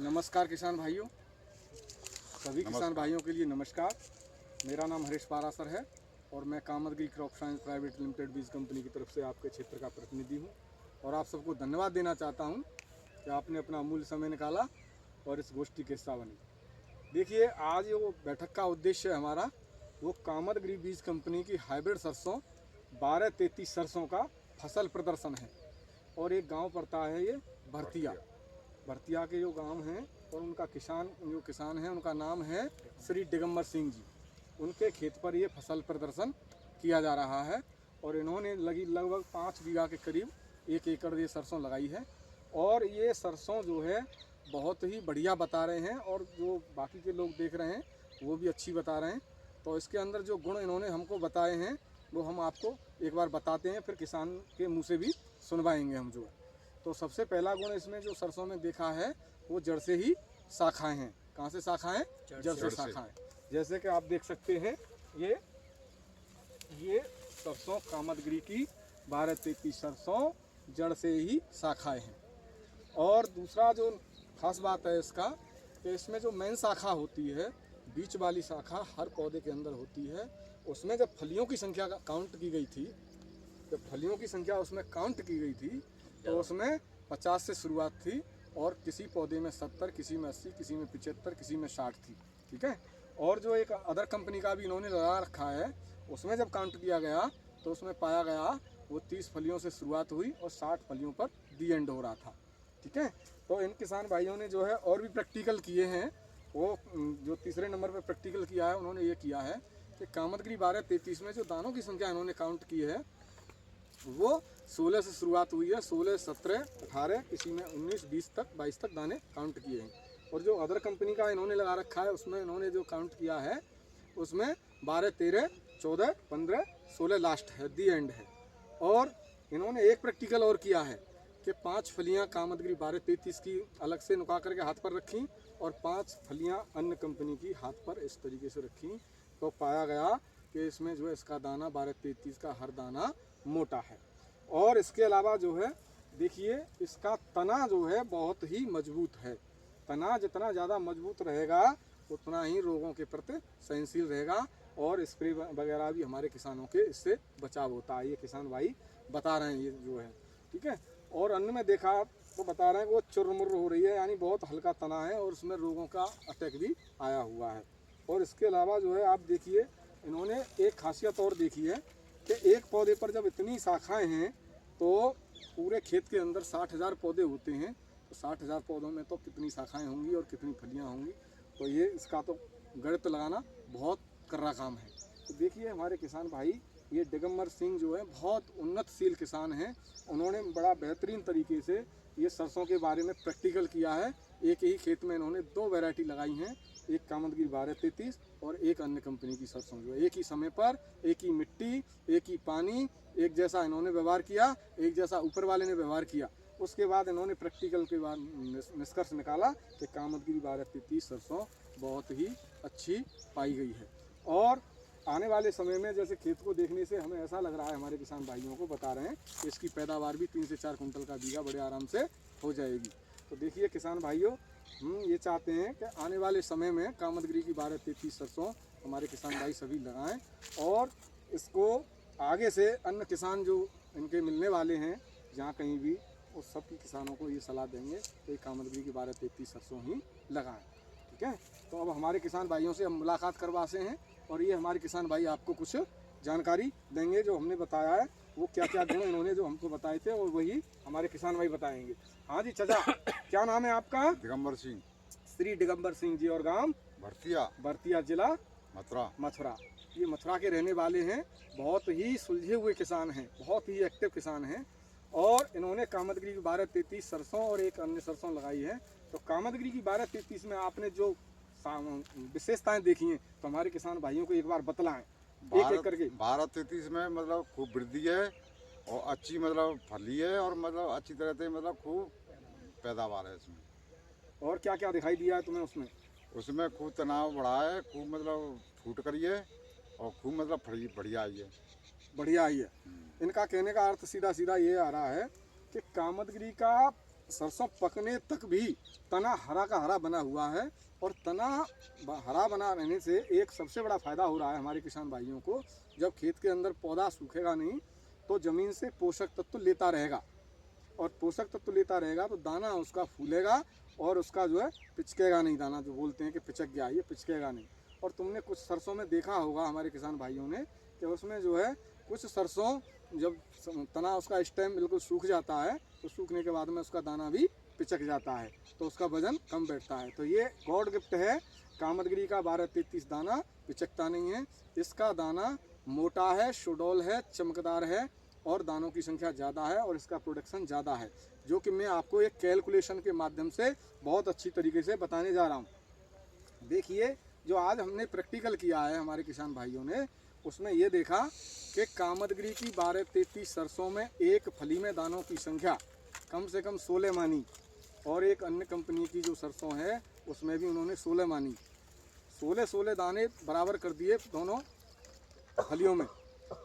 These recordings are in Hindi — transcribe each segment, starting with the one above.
नमस्कार किसान भाइयों, सभी किसान भाइयों के लिए नमस्कार। मेरा नाम हरीश पारासर है और मैं Kamadgiri crop science private limited बीज कंपनी की तरफ से आपके क्षेत्र का प्रतिनिधि हूं और आप सबको धन्यवाद देना चाहता हूं कि आपने अपना अमूल्य समय निकाला और इस गोष्ठी के हिस्सा बने। देखिए, आज वो बैठक का उद्देश्य है हमारा वो कामदगिरी बीज कंपनी की हाइब्रिड सरसों 1233 सरसों का फसल प्रदर्शन है। और एक गाँव पड़ता है ये भरतिया के जो गांव हैं और उनका किसान है उनका नाम है श्री दिगंबर सिंह जी। उनके खेत पर ये फसल प्रदर्शन किया जा रहा है और इन्होंने लगभग 5 बीघा के करीब 1 एकड़ ये सरसों लगाई है। और ये सरसों जो है बहुत ही बढ़िया बता रहे हैं और जो बाकी के लोग देख रहे हैं वो भी अच्छी बता रहे हैं। तो इसके अंदर जो गुण इन्होंने हमको बताए हैं वो हम आपको एक बार बताते हैं, फिर किसान के मुँह से भी सुनवाएंगे हम जो है। तो सबसे पहला गुण इसमें जो सरसों में देखा है वो जड़ से ही शाखाएं हैं। कहाँ से शाखाएं? जड़ से शाखाएं। जैसे कि आप देख सकते हैं ये सरसों कामदगिरी की 1233 सरसों जड़ से ही शाखाएं हैं। और दूसरा जो खास बात है इसका कि इसमें जो मेन शाखा होती है, बीच वाली शाखा हर पौधे के अंदर होती है, उसमें जब फलियों की संख्या काउंट की गई थी, तो उसमें 50 से शुरुआत थी और किसी पौधे में 70, किसी में 80, किसी में 75, किसी में 60 थी। ठीक है। और जो एक अदर कंपनी का भी इन्होंने लगा रखा है, उसमें जब काउंट किया गया तो उसमें पाया गया वो 30 फलियों से शुरुआत हुई और 60 फलियों पर दी एंड हो रहा था। ठीक है। तो इन किसान भाइयों ने जो है और भी प्रैक्टिकल किए हैं। वो जो तीसरे नंबर पर प्रैक्टिकल किया है उन्होंने ये किया है कि कामदगिरी 1233 में जो दानों की संख्या इन्होंने काउंट की है वो 16 से शुरुआत हुई है। 16, 17, 18, किसी में 19, 20 तक 22 तक दाने काउंट किए हैं। और जो अदर कंपनी का इन्होंने लगा रखा है उसमें इन्होंने जो काउंट किया है उसमें 12, 13, 14, 15, 16 लास्ट है, दी एंड है। और इन्होंने एक प्रैक्टिकल और किया है कि 5 फलियां कामदगिरी 1233 की अलग से नुका करके हाथ पर रखी और 5 फलियां अन्य कंपनी की हाथ पर इस तरीके से रखी। तो पाया गया कि इसमें जो है इसका दाना 1233 का हर दाना मोटा है। और इसके अलावा जो है देखिए इसका तना जो है बहुत ही मजबूत है। तना जितना ज़्यादा मजबूत रहेगा उतना ही रोगों के प्रति सहनशील रहेगा और स्प्रे वगैरह भी हमारे किसानों के इससे बचाव होता है। ये किसान भाई बता रहे हैं ये जो है। ठीक है। और अन्य में देखा तो बता रहे हैं कि वो चुरमुर हो रही है, यानी बहुत हल्का तना है और उसमें रोगों का अटैक भी आया हुआ है। और इसके अलावा जो है आप देखिए इन्होंने एक खासियत और देखी है कि एक पौधे पर जब इतनी शाखाएं हैं तो पूरे खेत के अंदर 60,000 पौधे होते हैं, तो 60,000 पौधों में तो कितनी शाखाएं होंगी और कितनी फलियां होंगी। तो ये इसका तो गणित लगाना बहुत कर्रा काम है। तो देखिए हमारे किसान भाई ये दिगंबर सिंह जो है बहुत उन्नतशील किसान हैं। उन्होंने बड़ा बेहतरीन तरीके से ये सरसों के बारे में प्रैक्टिकल किया है। एक ही खेत में इन्होंने 2 वैरायटी लगाई हैं, एक कामदगिरी 1233 और एक अन्य कंपनी की सरसों जो है। एक ही समय पर, एक ही मिट्टी, एक ही पानी, एक जैसा इन्होंने व्यवहार किया, एक जैसा ऊपर वाले ने व्यवहार किया। उसके बाद इन्होंने प्रैक्टिकल के बाद निष्कर्ष निकाला कि कामदगिरी 1233 सरसों बहुत ही अच्छी पाई गई है। और आने वाले समय में जैसे खेत को देखने से हमें ऐसा लग रहा है, हमारे किसान भाइयों को बता रहे हैं कि इसकी पैदावार भी 3 से 4 कुंटल का बीघा बड़े आराम से हो जाएगी। तो देखिए किसान भाइयों, हम ये चाहते हैं कि आने वाले समय में कामदगिरी की 1233 सरसों हमारे किसान भाई सभी लगाएं और इसको आगे से अन्य किसान जो इनके मिलने वाले हैं जहाँ कहीं भी, उस सब की किसानों को ये सलाह देंगे कि कामदगिरी की 1233 सरसों ही लगाएं। ठीक है। तो अब हमारे किसान भाइयों से हम मुलाकात करवाते हैं और ये हमारे किसान भाई आपको कुछ जानकारी देंगे जो हमने बताया है, वो क्या क्या गुण इन्होंने जो हमको बताए थे और वही हमारे किसान भाई बताएंगे। हाँ जी चाचा, क्या नाम है आपका? दिगंबर सिंह। श्री दिगंबर सिंह जी। और गांव? भरतिया, जिला मथुरा। ये मथुरा के रहने वाले हैं। बहुत ही सुलझे हुए किसान हैं, बहुत ही एक्टिव किसान हैं। और इन्होंने कामदगिरी की 1233 सरसों और एक अन्य सरसों लगाई है। तो कामदगिरी की 1233 में आपने जो विशेषताएं देखी हैं तो हमारे किसान भाइयों को एक बार बतलाएं एक एक करके। 1233 में मतलब खूब वृद्धि है और अच्छी मतलब फली है और मतलब अच्छी तरह से मतलब खूब पैदावार है इसमें। और क्या क्या दिखाई दिया है तुम्हें उसमें? उसमें खूब तनाव बढ़ा है, खूब मतलब फूट करी है और खूब मतलब फली बढ़िया आई है। बढ़िया आई है। इनका कहने का अर्थ सीधा सीधा ये आ रहा है कि कामदगिरी का सरसों पकने तक भी तना हरा का हरा बना हुआ है। और तना हरा बना रहने से एक सबसे बड़ा फ़ायदा हो रहा है हमारे किसान भाइयों को, जब खेत के अंदर पौधा सूखेगा नहीं तो ज़मीन से पोषक तत्व लेता रहेगा, और पोषक तत्व लेता रहेगा तो दाना उसका फूलेगा और उसका जो है पिचकेगा नहीं, दाना जो बोलते हैं कि पिचक गया, ये पिचकेगा नहीं। और तुमने कुछ सरसों में देखा होगा हमारे किसान भाइयों ने कि उसमें जो है कुछ सरसों जब तना उसका स्टेम बिल्कुल सूख जाता है तो सूखने के बाद में उसका दाना भी पिचक जाता है, तो उसका वजन कम बैठता है। तो ये गॉड गिफ्ट है कामतगिरी का 1233 दाना, पिचकता नहीं है। इसका दाना मोटा है, सुडौल है, चमकदार है और दानों की संख्या ज़्यादा है और इसका प्रोडक्शन ज़्यादा है, जो कि मैं आपको एक कैलकुलेशन के माध्यम से बहुत अच्छी तरीके से बताने जा रहा हूँ। देखिए, जो आज हमने प्रैक्टिकल किया है हमारे किसान भाइयों ने, उसमें ये देखा कि कामतगिरी की 1233 सरसों में एक फली में दानों की संख्या कम से कम 16 मानी, और एक अन्य कंपनी की जो सरसों है उसमें भी उन्होंने 16 मानी। 16 दाने बराबर कर दिए दोनों फलियों में।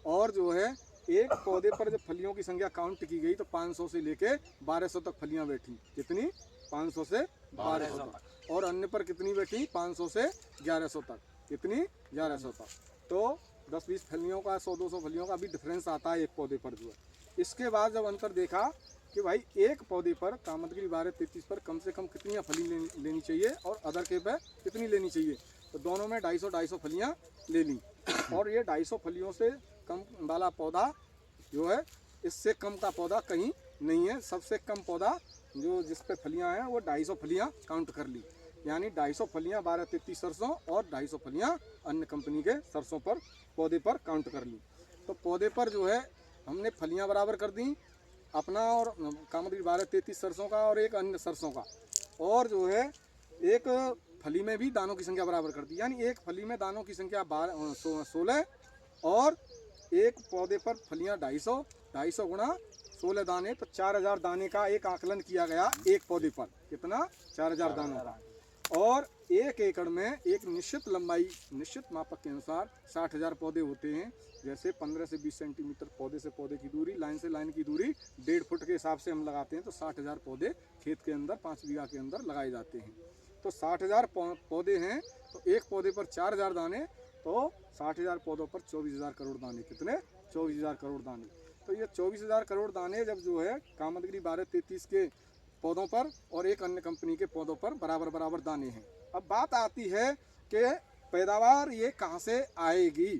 और जो है एक पौधे पर जब फलियों की संख्या काउंट की गई तो 500 से लेके 1200 तक फलियां बैठी। कितनी? 500 से 1200 तक। और अन्य पर कितनी बैठी? 500 से 1100 तक। कितनी? 1100 तक। तो 10-20 फलियों का, 100-200 फलियों का भी डिफरेंस आता है एक पौधे पर जो है। इसके बाद जब अंतर देखा कि भाई एक पौधे पर कामतगिरी 1233 पर कम से कम कितनी फली लेनी चाहिए और अदर के पर कितनी लेनी चाहिए, तो दोनों में 250 फलियाँ ले ली। और ये 250 फलियों से कम वाला पौधा जो है, इससे कम का पौधा कहीं नहीं है। सबसे कम पौधा जो जिस पे फलियाँ हैं वो 250 फलियाँ काउंट कर ली, यानी 250 फलियाँ 1233 सरसों और 250 फलियाँ अन्य कंपनी के सरसों पर पौधे पर काउंट कर ली। तो पौधे पर जो है हमने फलियाँ बराबर कर दी अपना और कामतगिरी 1233 सरसों का और एक अन्य सरसों का, और जो है एक फली में भी दानों की संख्या बराबर कर दी, यानी एक फली में दानों की संख्या 16 और एक पौधे पर फलियां 250 गुणा 16 दाने, तो 4000 दाने का एक आकलन किया गया एक पौधे पर। कितना? 4000 दानों का। और एक एकड़ में एक निश्चित लंबाई, निश्चित मापक के अनुसार 60,000 पौधे होते हैं। जैसे 15 से 20 सेंटीमीटर पौधे से पौधे की दूरी, लाइन से लाइन की दूरी 1.5 फुट के हिसाब से हम लगाते हैं, तो 60,000 पौधे खेत के अंदर 5 बीघा के अंदर लगाए जाते हैं। तो 60,000 पौधे हैं, तो एक पौधे पर 4000 दाने, तो 60,000 पौधों पर 24,000 करोड़ दाने। कितने? 24,000 करोड़ दाने। तो ये 24,000 करोड़ दाने जब जो है कामतगिरी 1233 के पौधों पर और एक अन्य कंपनी के पौधों पर बराबर बराबर दाने हैं। अब बात आती है कि पैदावार ये कहाँ से आएगी।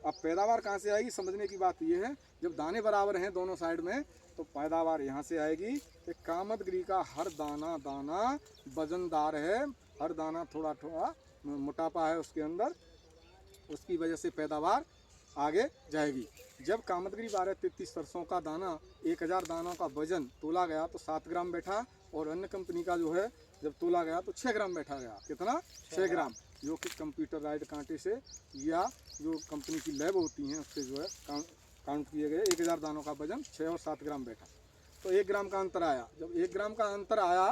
अब पैदावार कहाँ से आएगी, समझने की बात ये है, जब दाने बराबर हैं दोनों साइड में तो पैदावार यहाँ से आएगी कि कामतगिरी का हर दाना दाना वजनदार है, हर दाना थोड़ा थोड़ा मोटापा है उसके अंदर, उसकी वजह से पैदावार आगे जाएगी। जब कामतगिरी 1233 सरसों का दाना 1000 दानों का वजन तोला गया तो 7 ग्राम बैठा, और अन्य कंपनी का जो है जब तोला गया तो 6 ग्राम बैठा गया। कितना? 6 ग्राम, जो कि कंप्यूटराइज्ड कांटे से या जो कंपनी की लैब होती हैं उससे जो है काउंट किए गए 1000 दानों का वजन 6 और 7 ग्राम बैठा। तो 1 ग्राम का अंतर आया। जब 1 ग्राम का अंतर आया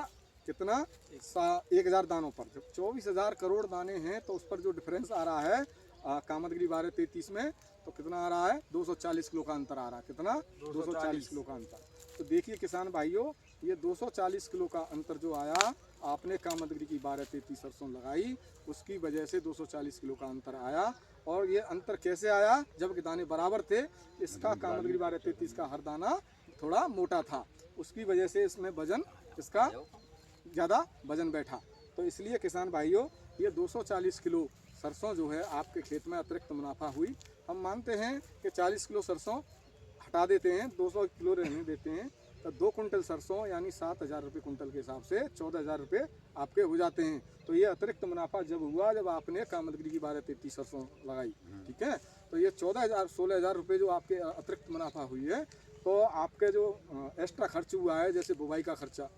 कितना? 1000 दानों पर। जब 24,000 करोड़ दाने हैं तो उस पर जो डिफरेंस आ रहा है कामतगिरी 1233 में, तो कितना आ रहा है? 240 किलो का अंतर आ रहा है। कितना? 240 किलो का अंतर। तो देखिए किसान भाइयों, ये 240 किलो का अंतर जो आया, आपने कामतगिरी की 1233 सरसों लगाई, उसकी वजह से 240 किलो का अंतर आया। और ये अंतर कैसे आया? जबकि दाने बराबर थे, इसका कामतगिरी 1233 का हर दाना थोड़ा मोटा था, उसकी वजह से इसमें वजन, इसका ज़्यादा वजन बैठा। तो इसलिए किसान भाइयों, ये 240 किलो सरसों जो है आपके खेत में अतिरिक्त मुनाफा हुई। हम मानते हैं कि 40 किलो सरसों हटा देते हैं, 200 किलो रहने देते हैं, तो 2 कुंटल सरसों यानी 7,000 रुपये कुंटल के हिसाब से 14,000 रुपये आपके हो जाते हैं। तो ये अतिरिक्त मुनाफा जब हुआ जब आपने कामतगिरी की 1233 सरसों लगाई। ठीक है, तो ये 14,000-16,000 रुपये जो आपके अतिरिक्त मुनाफा हुई है, तो आपके जो एक्स्ट्रा खर्च हुआ है, जैसे बुवाई का खर्चा,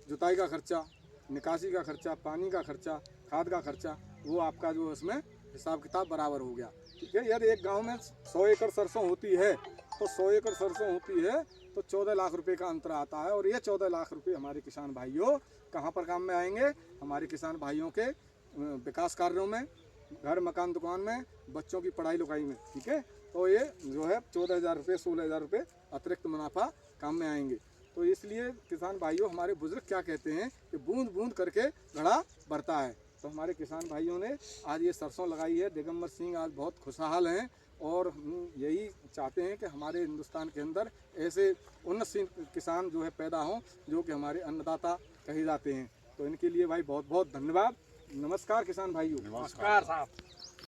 जुताई का खर्चा, निकासी का खर्चा, पानी का खर्चा, खाद का खर्चा, वो आपका जो इसमें हिसाब किताब बराबर हो गया। ठीक है, यदि एक गांव में 100 एकड़ सरसों होती है तो 100 एकड़ सरसों होती है तो 14 लाख रुपए का अंतर आता है। और ये 14 लाख रुपए हमारे किसान भाइयों कहाँ पर काम में आएंगे? हमारे किसान भाइयों के विकास कार्यों में, घर मकान दुकान में, बच्चों की पढ़ाई लिखाई में। ठीक है, तो ये जो है 14,000 रुपये 16,000 रुपये अतिरिक्त मुनाफा काम में आएंगे। तो तो इसलिए किसान भाइयों, हमारे बुजुर्ग क्या कहते हैं कि बूंद बूंद करके घड़ा भरता है। तो हमारे किसान भाइयों ने आज ये सरसों लगाई है। दिगंबर सिंह आज बहुत खुशहाल हैं और हम यही चाहते हैं कि हमारे हिंदुस्तान के अंदर ऐसे उन्नतशील किसान जो है पैदा हों, जो कि हमारे अन्नदाता कहे जाते हैं। तो इनके लिए भाई बहुत बहुत धन्यवाद। नमस्कार किसान भाइयों। नमस्कार साहब।